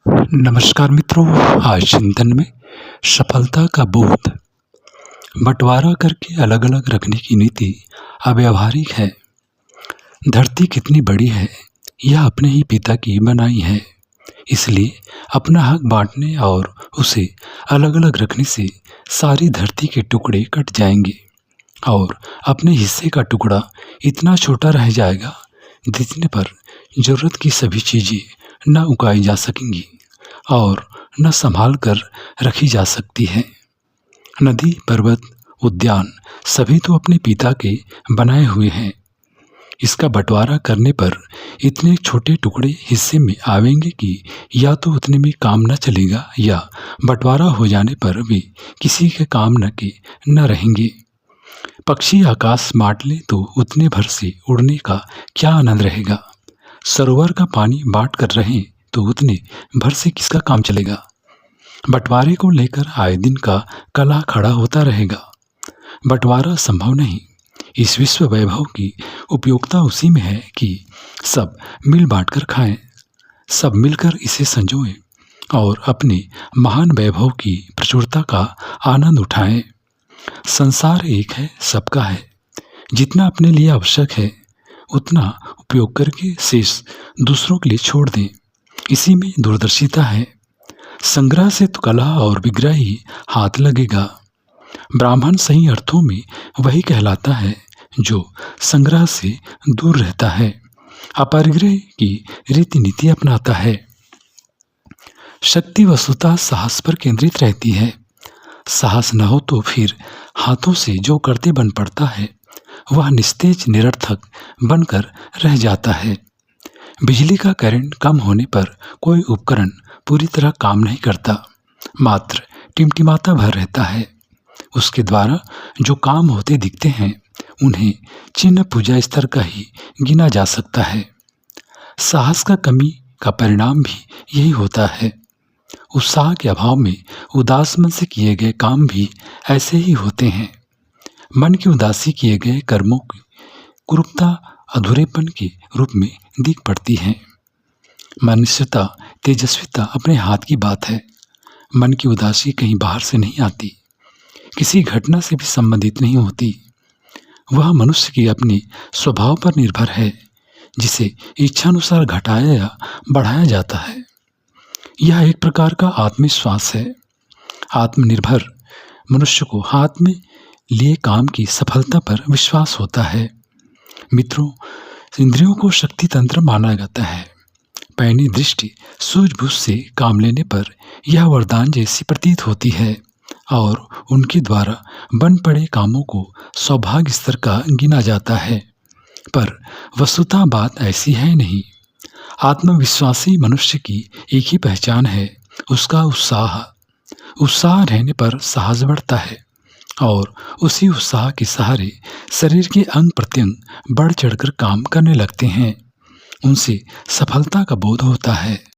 नमस्कार मित्रों। आज चिंतन में सफलता का बोध। बंटवारा करके अलग अलग रखने की नीति अव्यावहारिक है। धरती कितनी बड़ी है यह अपने ही पिता की बनाई है, इसलिए अपना हक बांटने और उसे अलग अलग रखने से सारी धरती के टुकड़े कट जाएंगे और अपने हिस्से का टुकड़ा इतना छोटा रह जाएगा जितने पर जरूरत की सभी चीज़ें न उगाई जा सकेंगी और न संभाल कर रखी जा सकती है। नदी, पर्वत, उद्यान सभी तो अपने पिता के बनाए हुए हैं। इसका बंटवारा करने पर इतने छोटे टुकड़े हिस्से में आवेंगे कि या तो उतने में काम न चलेगा या बंटवारा हो जाने पर भी किसी के काम न के न रहेंगे। पक्षी आकाश बांट ले तो उतने भर से उड़ने का क्या आनंद रहेगा। सरोवर का पानी बांट कर रहें तो उतने भर से किसका काम चलेगा। बंटवारे को लेकर आए दिन का कलह खड़ा होता रहेगा। बंटवारा संभव नहीं। इस विश्व वैभव की उपयोगिता उसी में है कि सब मिल बांट कर खाएं, सब मिलकर इसे संजोएं और अपने महान वैभव की प्रचुरता का आनंद उठाएं। संसार एक है, सबका है। जितना अपने लिए आवश्यक है उतना उपयोग करके शेष दूसरों के लिए छोड़ दें। इसी में दूरदर्शिता है। संग्रह से तो कला और विग्रह ही हाथ लगेगा। ब्राह्मण सही अर्थों में वही कहलाता है जो संग्रह से दूर रहता है, अपरिग्रह की रीति नीति अपनाता है। शक्ति वस्तुतः साहस पर केंद्रित रहती है। साहस न हो तो फिर हाथों से जो करते बन पड़ता है वह निस्तेज निरर्थक बनकर रह जाता है। बिजली का करंट कम होने पर कोई उपकरण पूरी तरह काम नहीं करता, मात्र टिमटिमाता भर रहता है। उसके द्वारा जो काम होते दिखते हैं उन्हें चिन्ह पूजा स्तर का ही गिना जा सकता है। साहस का कमी का परिणाम भी यही होता है। उत्साह के अभाव में उदास मन से किए गए काम भी ऐसे ही होते हैं। मन की उदासी किए गए कर्मों की कुरूपता अधूरेपन के रूप में दिख पड़ती है। मनुष्यता, तेजस्विता अपने हाथ की बात है। मन की उदासी कहीं बाहर से नहीं आती, किसी घटना से भी संबंधित नहीं होती। वह मनुष्य के अपने स्वभाव पर निर्भर है, जिसे इच्छानुसार घटाया या बढ़ाया जाता है। यह एक प्रकार का आत्मविश्वास है। आत्मनिर्भर मनुष्य को हाथ में लिए काम की सफलता पर विश्वास होता है। मित्रों, इंद्रियों को शक्ति तंत्र माना जाता है। पैनी दृष्टि सूझबूझ से काम लेने पर यह वरदान जैसी प्रतीत होती है और उनके द्वारा बन पड़े कामों को सौभाग्य स्तर का गिना जाता है। पर वस्तुतः बात ऐसी है नहीं। आत्मविश्वासी मनुष्य की एक ही पहचान है, उसका उत्साह। उत्साह रहने पर साहस बढ़ता है और उसी उत्साह के सहारे शरीर के अंग प्रत्यंग बढ़ चढ़कर काम करने लगते हैं। उनसे सफलता का बोध होता है।